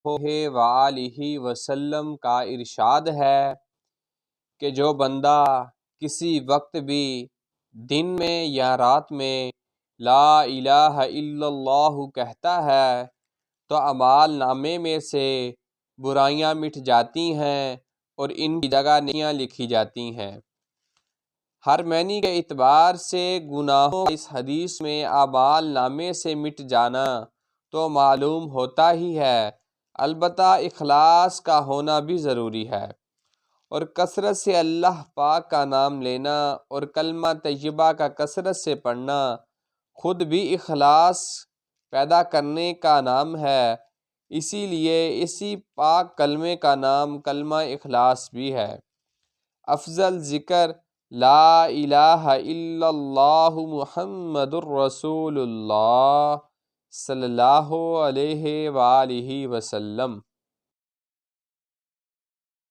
وآلہ وسلم کا ارشاد ہے کہ جو بندہ کسی وقت بھی دن میں یا رات میں لا الہ الا اللہ کہتا ہے تو اعمال نامے میں سے برائیاں مٹ جاتی ہیں اور ان کی جگہ نیکیاں لکھی جاتی ہیں۔ ہر معنی کے اعتبار سے گناہوں کا اس حدیث میں اعمال نامے سے مٹ جانا تو معلوم ہوتا ہی ہے، البتہ اخلاص کا ہونا بھی ضروری ہے، اور کثرت سے اللہ پاک کا نام لینا اور کلمہ طیبہ کا کثرت سے پڑھنا خود بھی اخلاص پیدا کرنے کا نام ہے، اسی لیے اسی پاک کلمے کا نام کلمہ اخلاص بھی ہے۔ افضل ذکر لا الہ الا اللہ محمد الرسول اللہ صلی اللہ علیہ وآلہ وسلم۔